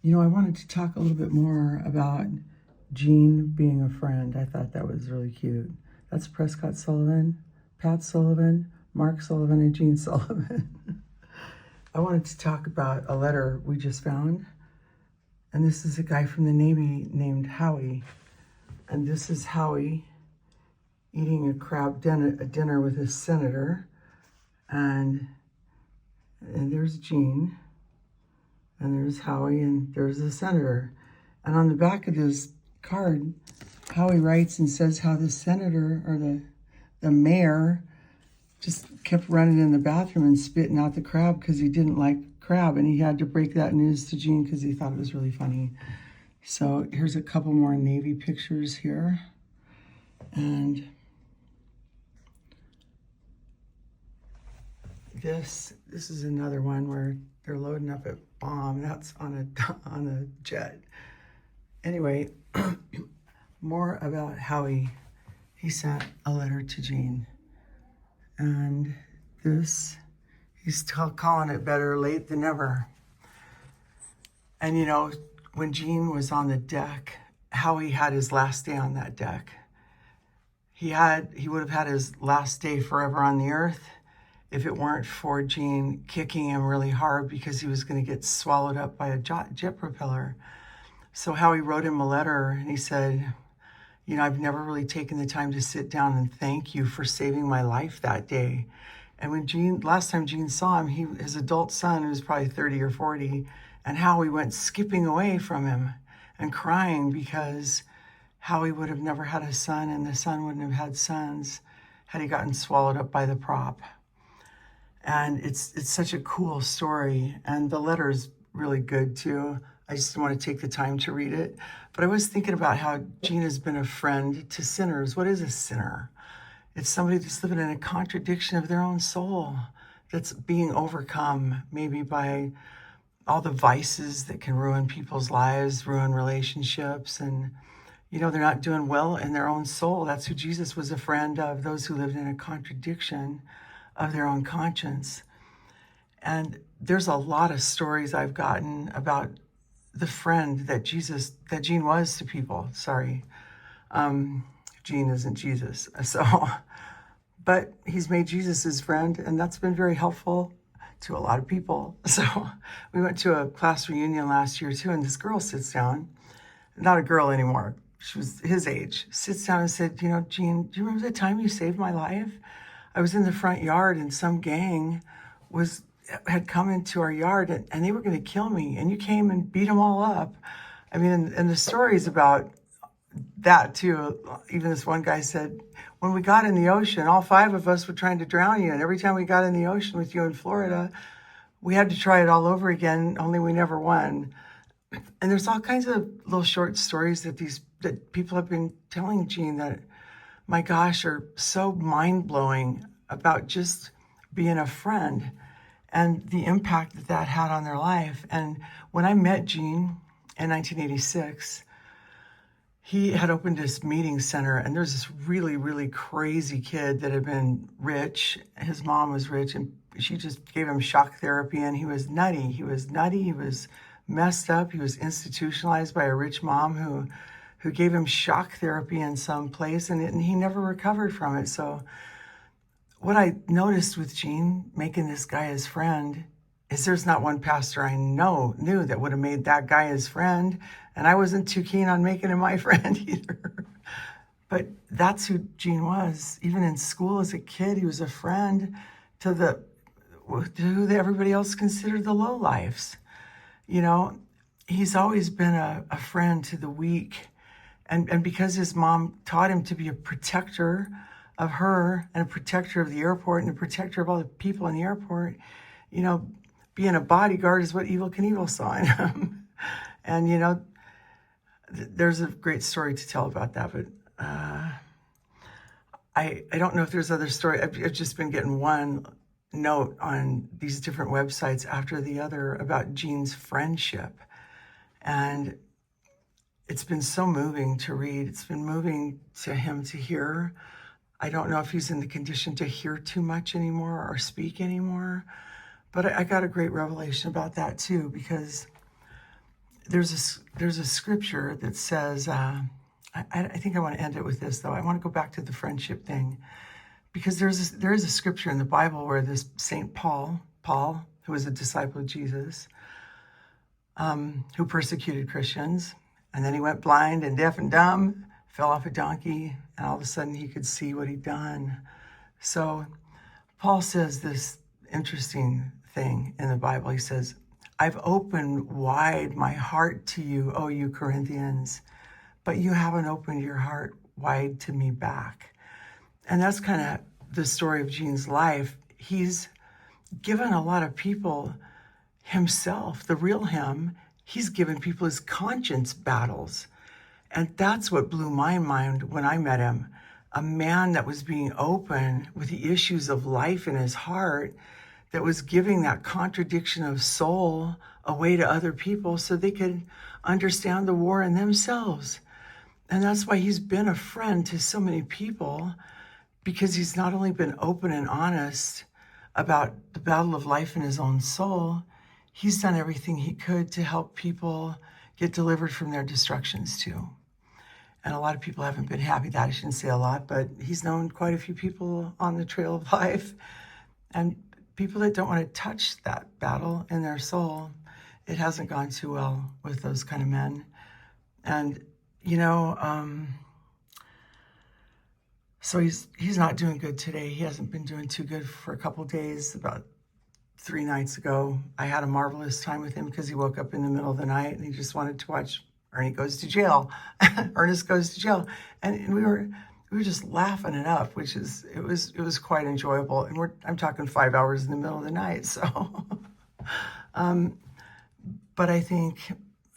I wanted to talk a little bit more about Jean being a friend. I thought that was really cute. That's Prescott Sullivan, Pat Sullivan, Mark Sullivan, and Jean Sullivan. I wanted to talk about a letter we just found. And this is a guy from the Navy named Howie. And this is Howie eating a crab dinner with his senator. And there's Jean. And there's Howie, and there's the senator. And on the back of this card, Howie writes and says how the senator or the mayor just kept running in the bathroom and spitting out the crab because he didn't like crab, and he had to break that news to Jean because he thought it was really funny. So here's a couple more Navy pictures here. And this is another one where they're loading up a bomb. That's on a jet. Anyway, more about Howie. He sent a letter to Jean. And he's calling it better late than never. And when Jean was on the deck, Howie had his last day on that deck. He would have had his last day forever on the earth if it weren't for Jean kicking him really hard because he was going to get swallowed up by a jet propeller. So Howie wrote him a letter, and he said, I've never really taken the time to sit down and thank you for saving my life that day. And when last time Jean saw him, his adult son, who was probably 30 or 40, and Howie went skipping away from him and crying because Howie would have never had a son, and the son wouldn't have had sons had he gotten swallowed up by the prop. And it's such a cool story, and the letter's really good too. I just want to take the time to read it. But I was thinking about how Jean has been a friend to sinners. What is a sinner? It's somebody that's living in a contradiction of their own soul, that's being overcome maybe by all the vices that can ruin people's lives, ruin relationships, and they're not doing well in their own soul. That's who Jesus was a friend of, those who lived in a contradiction of their own conscience. And there's a lot of stories I've gotten about the friend that Jean was to people. Sorry. Jean isn't Jesus. But he's made Jesus his friend, and that's been very helpful to a lot of people. So we went to a class reunion last year too, and this girl sits down, not a girl anymore, she was his age, sits down and said, Jean, do you remember the time you saved my life? I was in the front yard and some gang had come into our yard and they were going to kill me, and you came and beat them all up. I mean, and the stories about that too. Even this one guy said, when we got in the ocean, all 5 of us were trying to drown you, and every time we got in the ocean with you in Florida, we had to try it all over again, only we never won. And there's all kinds of little short stories that people have been telling Jean that, my gosh, are so mind-blowing about just being a friend and the impact that had on their life. And when I met Jean in 1986, he had opened this meeting center, and there's this really, really crazy kid that had been rich. His mom was rich, and she just gave him shock therapy, and he was nutty. He was messed up. He was institutionalized by a rich mom who gave him shock therapy in some place, and he never recovered from it. So what I noticed with Jean making this guy his friend is there's not one pastor I knew that would have made that guy his friend, and I wasn't too keen on making him my friend either. But that's who Jean was. Even in school as a kid, he was a friend to who everybody else considered the lowlifes. He's always been a friend to the weak. And because his mom taught him to be a protector of her and a protector of the airport and a protector of all the people in the airport, being a bodyguard is what Evel Knievel saw in him. And, there's a great story to tell about that, but I don't know if there's other story. I've just been getting one note on these different websites after the other about Jean's friendship. And it's been so moving to read. It's been moving to him to hear. I don't know if he's in the condition to hear too much anymore or speak anymore, but I got a great revelation about that too, because there's a scripture that says, I think I want to end it with this, though. I want to go back to the friendship thing, because there is a scripture in the Bible where this St. Paul, who was a disciple of Jesus, who persecuted Christians, and then he went blind and deaf and dumb, fell off a donkey, and all of a sudden he could see what he'd done. So Paul says this interesting thing in the Bible. He says, I've opened wide my heart to you, O you Corinthians, but you haven't opened your heart wide to me back. And that's kind of the story of Gene's life. He's given a lot of people himself, the real him. He's given people his conscience battles. And that's what blew my mind when I met him. A man that was being open with the issues of life in his heart, that was giving that contradiction of soul away to other people so they could understand the war in themselves. And that's why he's been a friend to so many people, because he's not only been open and honest about the battle of life in his own soul, he's done everything he could to help people get delivered from their destructions too. And a lot of people haven't been happy that. I shouldn't say a lot, but he's known quite a few people on the trail of life, and people that don't want to touch that battle in their soul. It hasn't gone too well with those kind of men. And, so he's not doing good today. He hasn't been doing too good for a couple of days. About 3 nights ago, I had a marvelous time with him because he woke up in the middle of the night and he just wanted to watch Ernie Goes to Jail. Ernest Goes to Jail. And we were just laughing it up, it was quite enjoyable. And I'm talking 5 hours in the middle of the night. So, but I think,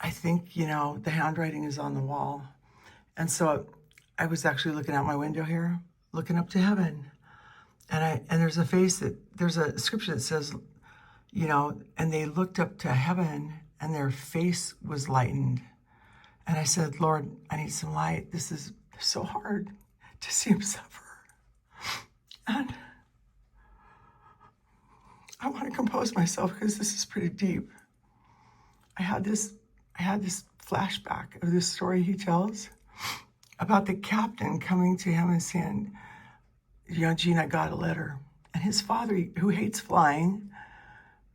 the handwriting is on the wall. And so I was actually looking out my window here, looking up to heaven. And there's a scripture that says, and they looked up to heaven and their face was lightened. And I said, Lord, I need some light. This is so hard to see him suffer. And I want to compose myself because this is pretty deep. I had this flashback of this story he tells about the captain coming to him and saying, Gene, I got a letter. And his father, who hates flying,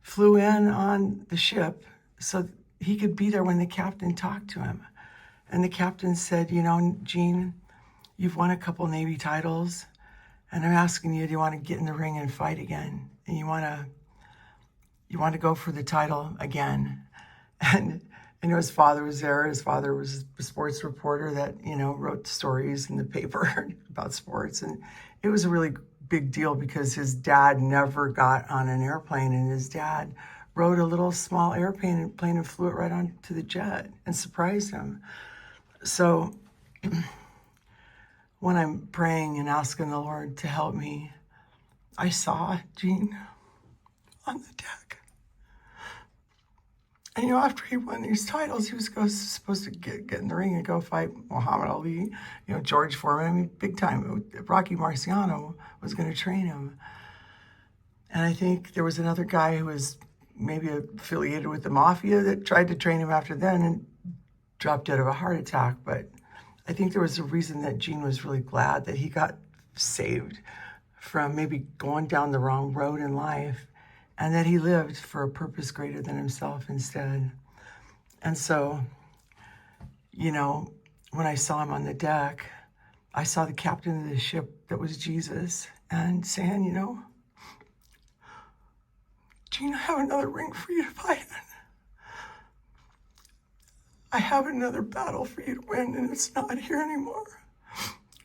flew in on the ship so he could be there when the captain talked to him. And the captain said, Gene, you've won a couple Navy titles, and I'm asking you, do you want to get in the ring and fight again? And you want to go for the title again? And his father was there. His father was a sports reporter that, wrote stories in the paper about sports. And it was a really big deal because his dad never got on an airplane, and his dad rode a little small airplane and flew it right onto the jet and surprised him. So when I'm praying and asking the Lord to help me, I saw Gene on the deck. And after he won these titles, he was supposed to get in the ring and go fight Muhammad Ali, George Foreman, big time. Rocky Marciano was going to train him. And I think there was another guy who was maybe affiliated with the mafia that tried to train him after then and dropped dead of a heart attack. But I think there was a reason that Gene was really glad that he got saved from maybe going down the wrong road in life, and that he lived for a purpose greater than himself instead. And so, when I saw him on the deck, I saw the captain of the ship that was Jesus, and saying, Gene, I have another ring for you to fight in. I have another battle for you to win, and it's not here anymore.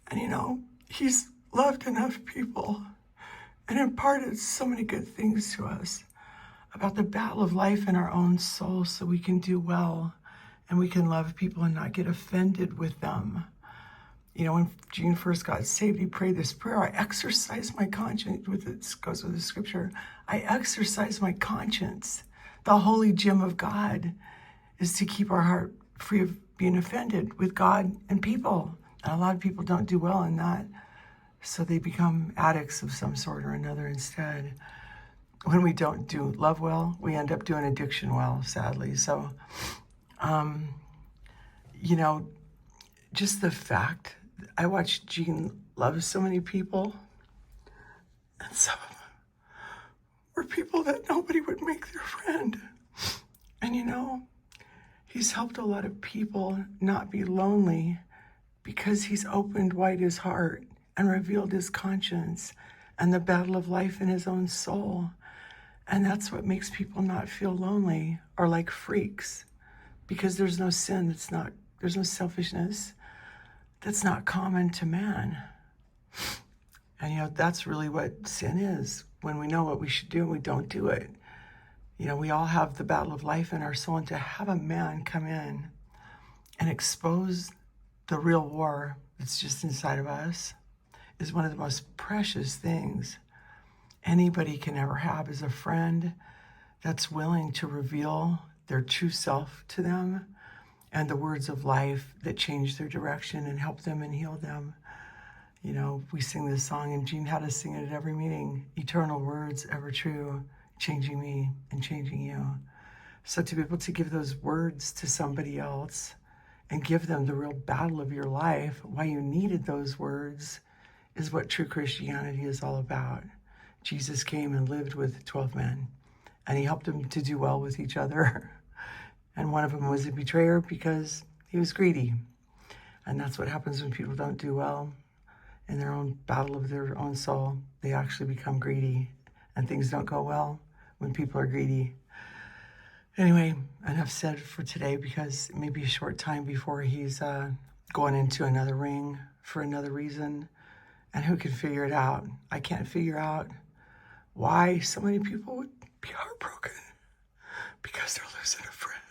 And, he's loved enough people and imparted so many good things to us about the battle of life in our own soul so we can do well and we can love people and not get offended with them. When Gene first got saved, he prayed this prayer, I exercise my conscience, goes with the scripture, I exercise my conscience. The holy gem of God is to keep our heart free of being offended with God and people. And a lot of people don't do well in that. So they become addicts of some sort or another instead. When we don't do love well, we end up doing addiction well, sadly. So You know, just the fact, I watched Gene love so many people, and some of them were people that nobody would make their friend. And you know, he's helped a lot of people not be lonely because he's opened wide his heart and revealed his conscience and the battle of life in his own soul. And that's what makes people not feel lonely or like freaks, because there's no sin there's no selfishness that's not common to man. And you know, that's really what sin is. When we know what we should do and we don't do it. You know, we all have the battle of life in our soul, and to have a man come in and expose the real war that's just inside of us is one of the most precious things anybody can ever have, is a friend that's willing to reveal their true self to them and the words of life that change their direction and help them and heal them. You know, we sing this song, and Gene had us sing it at every meeting: eternal words, ever true, changing me and changing you. So to be able to give those words to somebody else and give them the real battle of your life, why you needed those words, is what true Christianity is all about. Jesus came and lived with 12 men, and he helped them to do well with each other. And one of them was a betrayer because he was greedy. And that's what happens when people don't do well in their own battle of their own soul. They actually become greedy, and things don't go well when people are greedy. Anyway, enough said for today, because it may be a short time before he's going into another ring for another reason. And who can figure it out? I can't figure out why so many people would be heartbroken because they're losing a friend.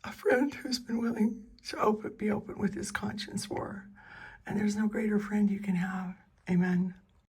A friend who's been willing to be open with his conscience war. And there's no greater friend you can have. Amen.